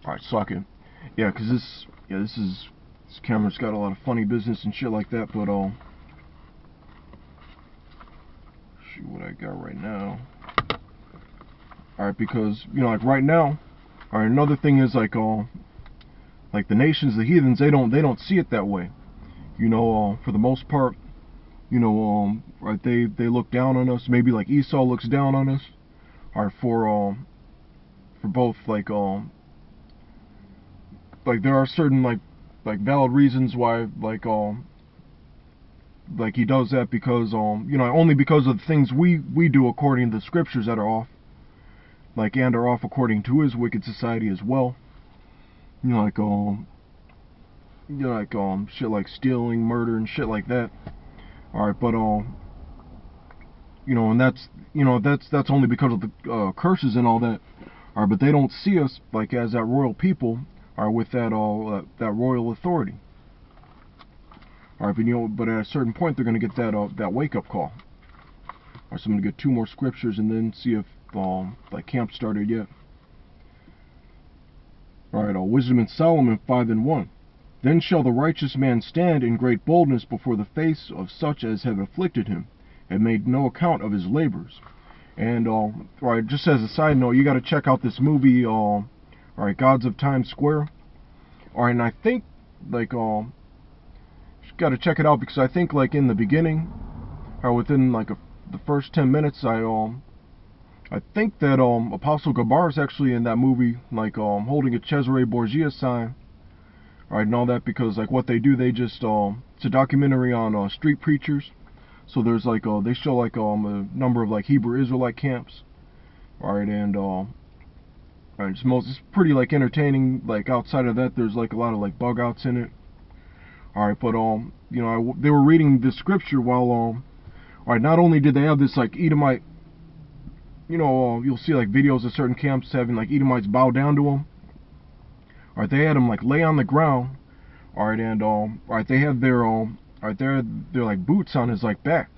Alright, suck it. Yeah, cause this camera's got a lot of funny business and shit like that, but see what I got right now. Alright, because like right now, alright, another thing is like the nations, the heathens, they don't see it that way. For the most part, right, they look down on us. Maybe like Esau looks down on us. Alright, for both like there are certain like valid reasons why like he does that, because only because of the things we do according to the scriptures that are off, and are off according to his wicked society as well. Shit like stealing, murder, and shit like that. Alright, but and that's only because of the curses and all that. Alright, but they don't see us like as that royal people, or with that that royal authority. Alright, but at a certain point they're gonna get that wake up call. Alright, so I'm gonna get 2 more scriptures and then see if like camp started yet. Alright, Wisdom in Solomon 5:1. Then shall the righteous man stand in great boldness before the face of such as have afflicted him, and made no account of his labors. And alright, just as a side note, you got to check out this movie, alright, Gods of Times Square. Alright, and I think like you got to check it out, because I think like in the beginning, or within like the first 10 minutes, I think that Apostle Gabar is actually in that movie, like holding a Cesare Borgia sign. Alright, and all that, because like what they do, they just it's a documentary on street preachers. So there's like they show like a number of like Hebrew Israelite camps. Alright, and alright, it's pretty like entertaining. Like outside of that, there's like a lot of like bug outs in it. Alright, but they were reading the scripture while alright, not only did they have this like Edomite, you'll see like videos of certain camps having like Edomites bow down to them. Alright, they had him like lay on the ground. Alright, and alright, they had their alright, they're like boots on his like back.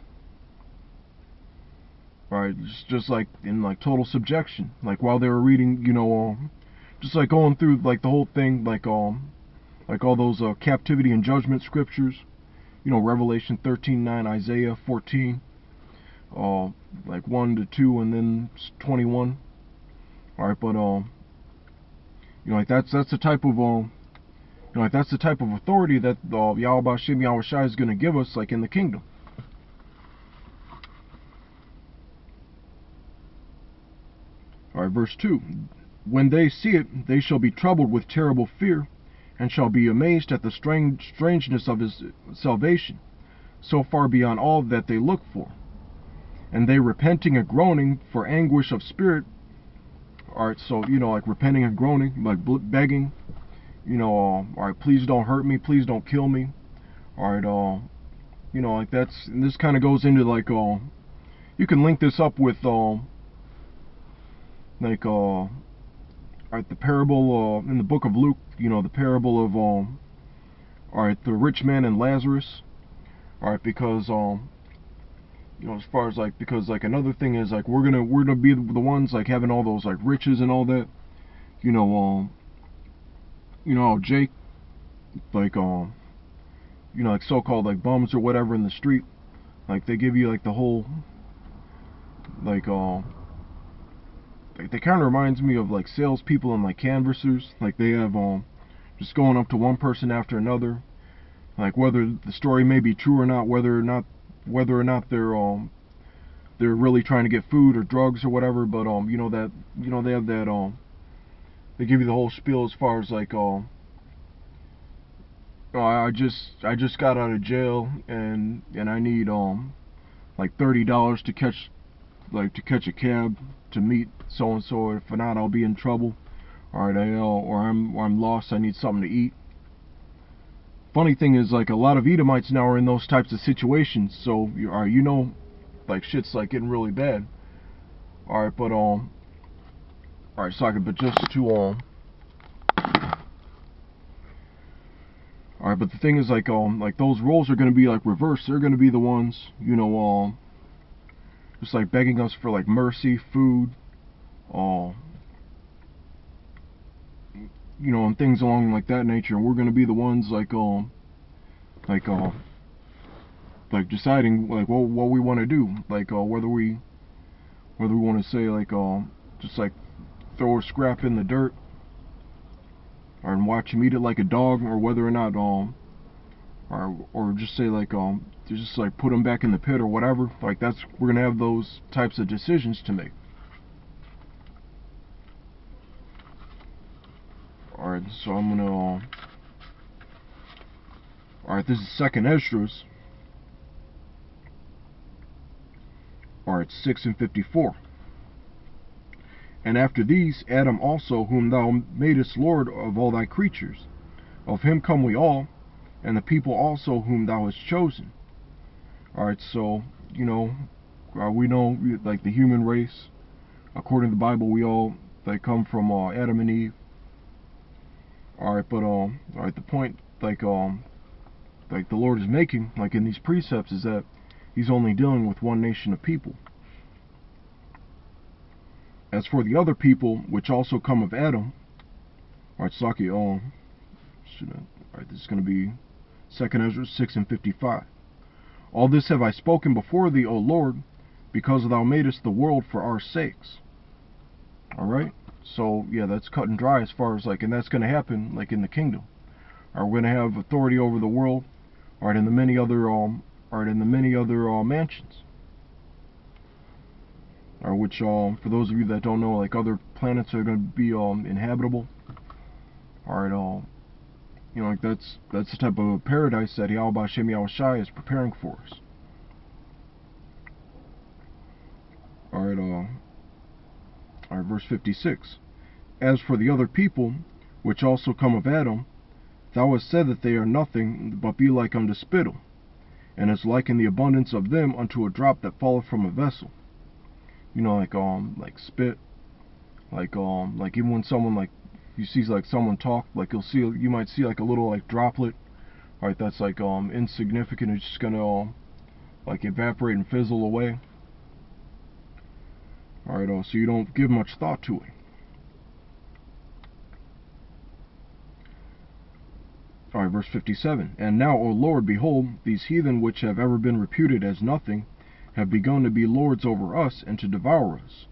Alright, just like in like total subjection. Like while they were reading, just like going through like the whole thing, like all those captivity and judgment scriptures. Revelation 13:9, Isaiah 14, like 1-2, and then 21. Alright, but like that's the type of like that's the type of authority that Yahweh B'Shem Yahweh Shai is going to give us, like in the kingdom. Alright, verse 2. When they see it, they shall be troubled with terrible fear, and shall be amazed at the strangeness of his salvation, so far beyond all that they look for. And they repenting and groaning for anguish of spirit. Alright, so like repenting and groaning, like begging, alright, please don't hurt me, please don't kill me. Alright, like that's, and this kind of goes into like you can link this up with like alright, the parable in the book of Luke, the parable of alright, the rich man and Lazarus. Alright, because as far as like, because like another thing is like we're gonna be the ones like having all those like riches and all that. Jake, like like so-called like bums or whatever in the street, like they give you like the whole like they kind of reminds me of like salespeople and like canvassers. Like they have just going up to one person after another, like whether the story may be true or not, whether or not they're really trying to get food or drugs or whatever. But they have that they give you the whole spiel as far as like I just got out of jail, and I need like $30 to catch a cab to meet so and so. If not, I'll be in trouble. Alright, or I'm lost, I need something to eat. Funny thing is, like a lot of Edomites now are in those types of situations, so like shit's like getting really bad. Alright, but alright, but just to alright, but the thing is like those roles are gonna be like reversed. They're gonna be the ones, just like begging us for like mercy, food, you know, and things along like that nature. And we're gonna be the ones like like like deciding like what we want to do, like whether we want to say like just like throw a scrap in the dirt or and watch him eat it like a dog, or whether or not or just say like just like put him back in the pit or whatever. Like that's, we're gonna have those types of decisions to make. Alright, so I'm gonna alright, this is second Esdras. Alright, 6 and 54. And after these, Adam also, whom thou madest Lord of all thy creatures, of him come we all, and the people also whom thou hast chosen. Alright, so, you know, we know, like, the human race, according to the Bible, we all, they come from Adam and Eve. Alright, but, alright, the point, like the Lord is making, like in these precepts, is that he's only dealing with one nation of people. As for the other people, which also come of Adam, alright, Saki, alright, this is going to be 2nd Ezra 6 and 55. All this have I spoken before thee, O Lord, because thou madest the world for our sakes. Alright, so yeah, that's cut and dry as far as like, and that's going to happen like in the kingdom. Alright, we're going to have authority over the world, alright, in the many other mansions. Which, for those of you that don't know, like other planets are going to be inhabitable. Alright, you know, like that's the type of paradise that Yahweh Hashem Yahushai is preparing for us. Alright, verse 56. As for the other people, which also come of Adam, thou hast said that they are nothing, but be like unto spittle, and is like in the abundance of them unto a drop that falleth from a vessel. You know, like spit, like even when someone, like, you see like someone talk, like you might see like a little like droplet, right? That's like insignificant. It's just gonna like evaporate and fizzle away. Alright, so you don't give much thought to it. Alright, verse 57. And now, O Lord, behold, these heathen which have ever been reputed as nothing have begun to be lords over us and to devour us.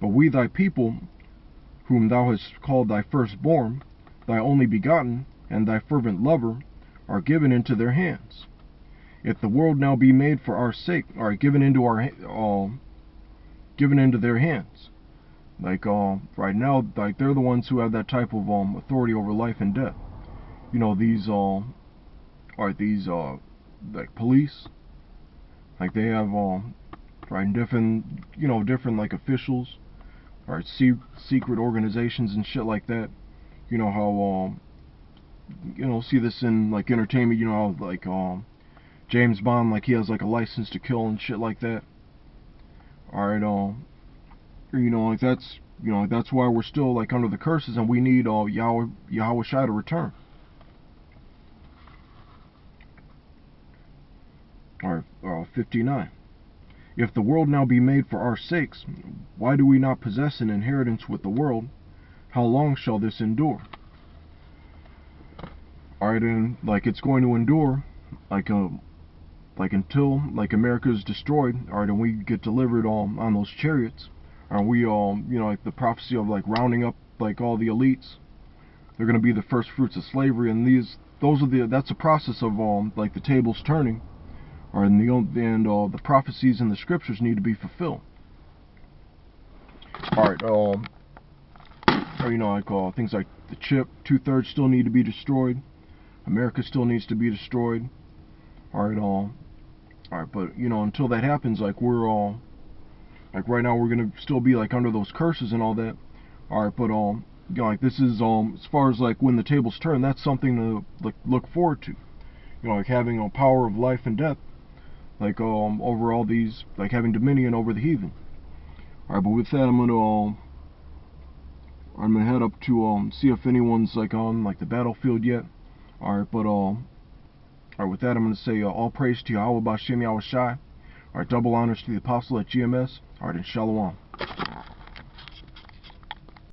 But we thy people, whom thou hast called thy firstborn, thy only begotten, and thy fervent lover, are given into their hands. If the world now be made for our sake, are given into their hands. Like right now, like they're the ones who have that type of authority over life and death. You know, these like police. Like they have right, different like officials, or secret organizations and shit like that. You know how see this in like entertainment. You know how like James Bond, like he has like a license to kill and shit like that. Alright, like that's why we're still like under the curses, and we need Yahweh Shai to return. Alright, 59. If the world now be made for our sakes, why do we not possess an inheritance with the world? How long shall this endure? Alright, and like it's going to endure like until like America is destroyed, alright, and we get delivered on those chariots. And we like the prophecy of like rounding up like all the elites. They're gonna be the first fruits of slavery, and that's a process of like the tables turning. And the prophecies in the scriptures need to be fulfilled. Alright, like things like the chip, 2/3 still need to be destroyed. America still needs to be destroyed. Alright, but until that happens, like we're like right now we're gonna still be like under those curses and all that. Alright, but like this is as far as like when the tables turn, that's something to like look forward to. Like having a power of life and death, like over all these, like having dominion over the heathen. Alright, but with that I'm gonna head up to see if anyone's like on like the battlefield yet. Alright, but alright, with that I'm gonna say all praise to Yahweh Bashem Yahushai. Alright, double honors to the apostle at GMS. Alright, and Shalom.